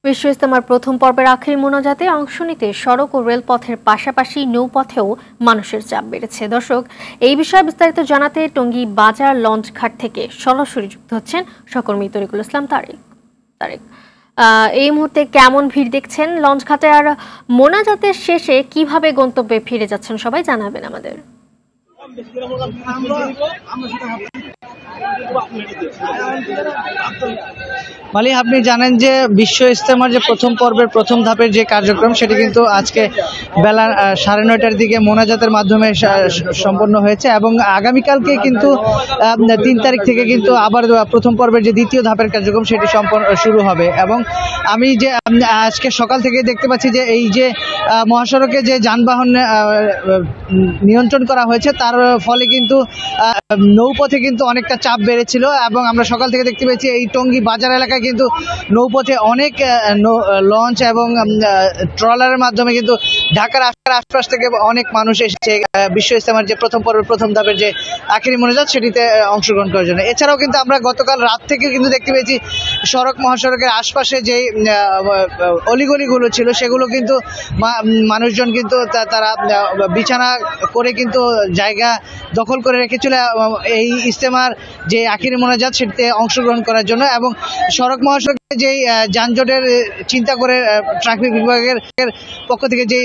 বিশ্ব ইজতেমার প্রথম পর্বের আখেরি মোনাজাতে অংশ নিতে সড়ক ও রেলপথের পাশাপাশি নৌপথেও মানুষের চাপ বেড়েছে। দর্শক, এই বিষয়ে বিস্তারিত জানাতে টঙ্গী বাজার লঞ্চঘাট থেকে সরাসরি যুক্ত হচ্ছেন সহকর্মী তরিকুল ইসলাম তারেক। এই মুহূর্তে কেমন ভিড় দেখছেন লঞ্চঘাটে, আর মোনাজাতের শেষে কিভাবে গন্তব্যে ফিরে যাচ্ছেন সবাই জানাবেন আমাদের। মালি, আপনি জানেন যে বিশ্ব ইজতেমার যে প্রথম পর্বের প্রথম ধাপের যে কার্যক্রম সেটি কিন্তু আজকে বেলা 9:30টার দিকে মোনাজাতের মাধ্যমে সম্পন্ন হয়েছে এবং আগামীকালকে কিন্তু 3 তারিখ থেকে কিন্তু আবার প্রথম পর্বের যে দ্বিতীয় ধাপের কার্যক্রম সেটি শুরু হবে। এবং আমি যে আজকে সকাল থেকে দেখতে পাচ্ছি যে এই যে মহাসড়কে যে যানবাহন নিয়ন্ত্রণ করা হয়েছে তার ফলে কিন্তু নৌপথে কিন্তু অনেকটা চাপ বেড়েছিল এবং আমরা সকাল থেকে দেখতে পেয়েছি এই টঙ্গী বাজার এলাকায় কিন্তু নৌপথে অনেক লঞ্চ এবং ট্রলারের মাধ্যমে কিন্তু ঢাকার আশপাশ থেকে অনেক মানুষ এসেছে বিশ্ব ইজতেমার যে প্রথম পর্বের প্রথম ধাপের যে আখেরি মোনাজাত সেটিতে অংশগ্রহণ করার জন্য। এছাড়াও কিন্তু আমরা গতকাল রাত থেকে কিন্তু দেখতে পেয়েছি মহাসড়কের আশপাশে যে অলিগলিগুলো ছিল সেগুলো কিন্তু মানুষজন কিন্তু তারা বিছানা করে কিন্তু জায়গা দখল করে রেখেছিল এই ইজতেমার যে আখেরি মোনাজাত সেটিতে অংশগ্রহণ করার জন্য। এবং সড়ক মহাসড়কে যে যানজটের চিন্তা করে ট্রাফিক বিভাগের পক্ষ থেকে যে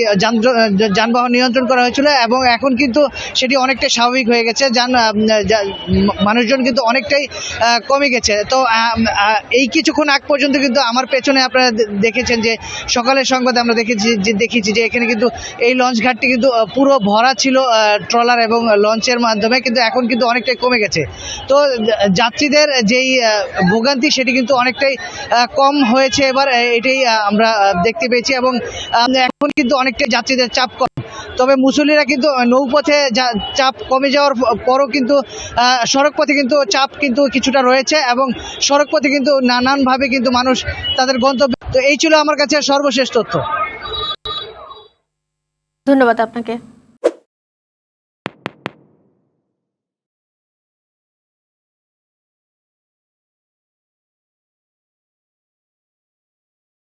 যানবাহন নিয়ন্ত্রণ করা হয়েছিল এবং এখন কিন্তু সেটি অনেকটাই স্বাভাবিক হয়ে গেছে, মানুষজন কিন্তু অনেকটাই কমে গেছে। তো এই কিছুক্ষণ আগ পর্যন্ত কিন্তু আমার পেছনে আপনারা দেখেছেন যে সকালের সংবাদে আমরা দেখেছি যে এখানে কিন্তু এই লঞ্চ ঘাটটি কিন্তু পুরো ভরা ছিল ট্রলার এবং লঞ্চের মাধ্যমে, কিন্তু এখন কিন্তু অনেকটাই কমে গেছে। তো যাত্রীদের যেই ভোগান্তি সেটি কিন্তু অনেকটাই কম হয়েছে এবার, এটাই আমরা দেখতে পেয়েছি এবং এখন কিন্তু অনেকটাই যাত্রীদের চাপ কম। তবে মুসল্লিরা কিন্তু নৌপথে চাপ কমে যাওয়ার পরও কিন্তু সড়ক পথে কিন্তু চাপ কিন্তু কিছুটা রয়েছে এবং সড়ক পথে কিন্তু নানানভাবে কিন্তু মানুষ তাদের গন্তব্য। তো এই ছিল আমার কাছে সর্বশেষ তথ্য। ধন্যবাদ আপনাকে।